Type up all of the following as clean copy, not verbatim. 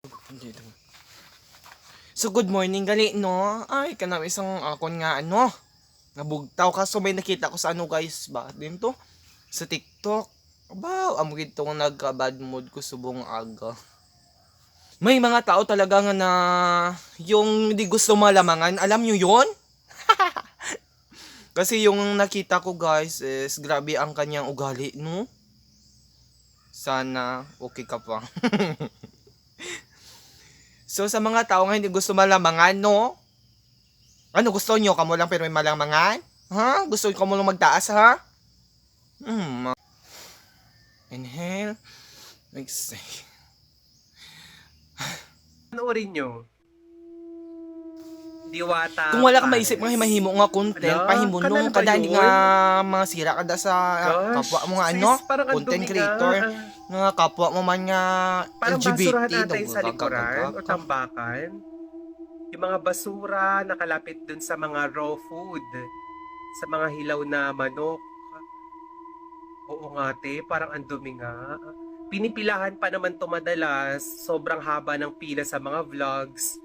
Dito. So good morning gali no. Ay kanang isang akon nga nabugtaw ka so may nakita ko sa guys ba din to sa TikTok. Wow, amo gid tong nagka-bad mood ko subong aga. May mga tao talaga nga na yung di gusto malamangan, alam nyo yon? Kasi yung nakita ko guys is grabe ang kanyang ugali, no? Sana okay ka pa. So sa mga tao nga hindi gusto malamangan, no? Ano gusto nyo? Kamo lang pero may malamangan? Ha? Gusto nyo kamo lang magtaas, ha? Inhale. Exhale. Panoorin nyo. Diwata Kung wala ka Pares. maisip nga mahimo nga content, Ala, pahimo nung kanal ba kada hindi yun? nga mga sira kada sa Gosh, kapwa mo nga sis, parang ang content dumi creator, nga. nga kapwa mo man nga Parang basurahan LGBT, natin sa likuran o ka. tambakan. Yung mga basura nakalapit dun sa mga raw food. Sa mga hilaw na manok. Oo nga te, parang ang dumi nga. Pinipilahan pa naman to madalas. Sobrang haba ng pila sa mga vlogs.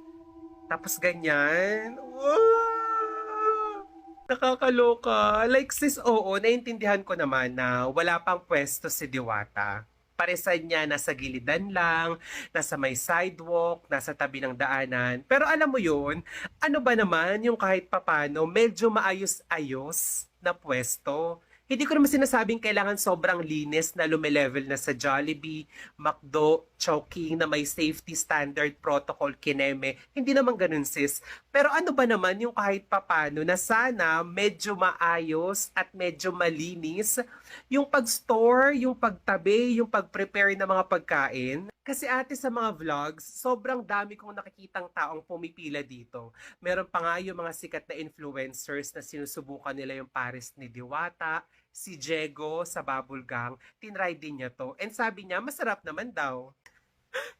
Tapos ganyan. Wow! Nakakaloka. Like sis, oo, naiintindihan ko naman na wala pang pwesto si Diwata. Paresan niya nasa gilidan lang, nasa may sidewalk, nasa tabi ng daanan. Pero alam mo yun, ano ba naman yung kahit papano medyo maayos-ayos na pwesto? Hindi ko naman sinasabing kailangan sobrang linis na lumilevel na sa Jollibee, McDo, Chowking na may safety standard protocol kineme. Hindi naman ganun sis. Pero ano ba naman yung kahit papano na sana medyo maayos at medyo malinis yung pag-store, yung pagtabi, yung pag-prepare ng mga pagkain. Kasi ate sa mga vlogs, sobrang dami kong nakikitang taong pumipila dito. Meron pa nga yung mga sikat na influencers na sinusubukan nila yung Paris ni Diwata, si Diego sa Bubble Gang, tinry din niya to. And sabi niya, masarap naman daw.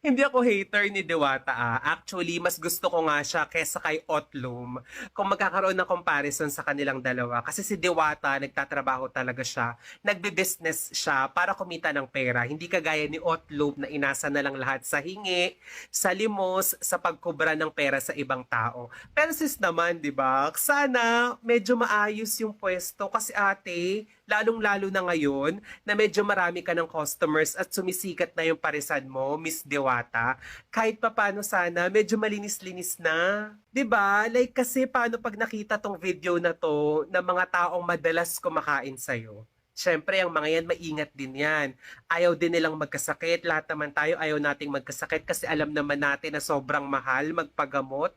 Hindi ako hater ni Diwata ah. Actually, mas gusto ko nga siya kesa kay Otlum kung magkakaroon ng comparison sa kanilang dalawa. Kasi si Diwata, nagtatrabaho talaga siya. Nagbe-business siya para kumita ng pera. Hindi kagaya ni Otlum na inasa na lang lahat sa hingi, sa limos, sa pagkubra ng pera sa ibang tao. Pero sis naman, di ba? Sana medyo maayos yung pwesto kasi ate, lalong-lalo na ngayon na medyo marami ka ng customers at sumisikat na yung parisan mo, Miss Diwata, kahit pa paano sana, medyo malinis-linis na. 'Di ba? Like kasi paano pag nakita tong video na to ng mga taong madalas kumakain sa'yo? Siyempre, ang mga yan, maingat din yan. Ayaw din nilang magkasakit. Lahat naman tayo ayaw nating magkasakit kasi alam naman natin na sobrang mahal magpagamot,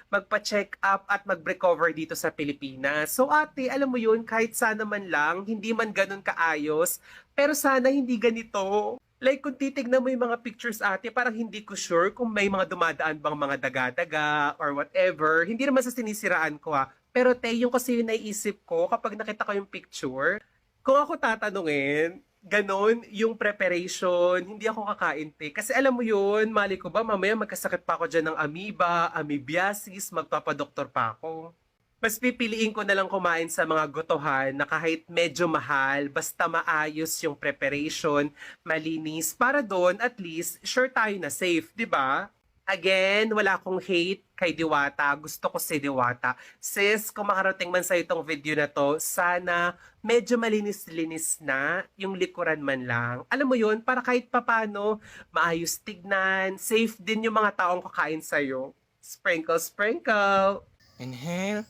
magpa-check up at mag-recover dito sa Pilipinas. So ate, alam mo yun, kahit sana man lang, hindi man ganun kaayos, pero sana hindi ganito. Like kung titignan mo yung mga pictures ate, parang hindi ko sure kung may mga dumadaan bang mga daga-daga or whatever. Hindi naman sa sinisiraan ko ha. Pero te, yung kasi yung naiisip ko kapag nakita ko yung picture, kung ako tatanungin, ganon yung preparation, hindi ako kakain te. Kasi alam mo yun, mali ko ba, mamaya magkasakit pa ako dyan ng amoeba, amoebiasis, magpapadoktor pa ako. Mas pipiliin ko na lang kumain sa mga gotohan na kahit medyo mahal, basta maayos yung preparation, malinis, para doon at least sure tayo na safe, di ba? Again, wala akong hate kay Diwata. Gusto ko si Diwata. Sis, kung makarating man sa itong video na to, sana medyo malinis-linis na yung likuran man lang. Alam mo yun, para kahit papano, maayos tignan, safe din yung mga taong kakain sa'yo. Sprinkle, sprinkle. Inhale.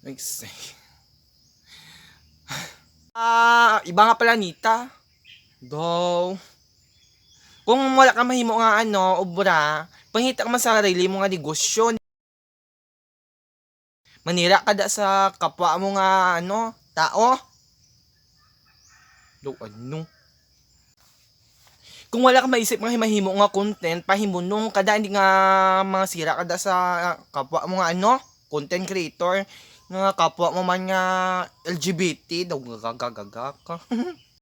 Exhale. Iba nga pala Nita. Go. Kung wala ka mahimo nga obra, pangita ka man sa sarili mo nga negosyo. Manira ka da sa kapwa mo nga tao. Do ano? Kung wala ka maisip nga mahimo nga content, pahimunong kada hindi nga mga sira kada sa kapwa mo nga content creator, nga kapwa mo man nga LGBT, daw gagagaga ka.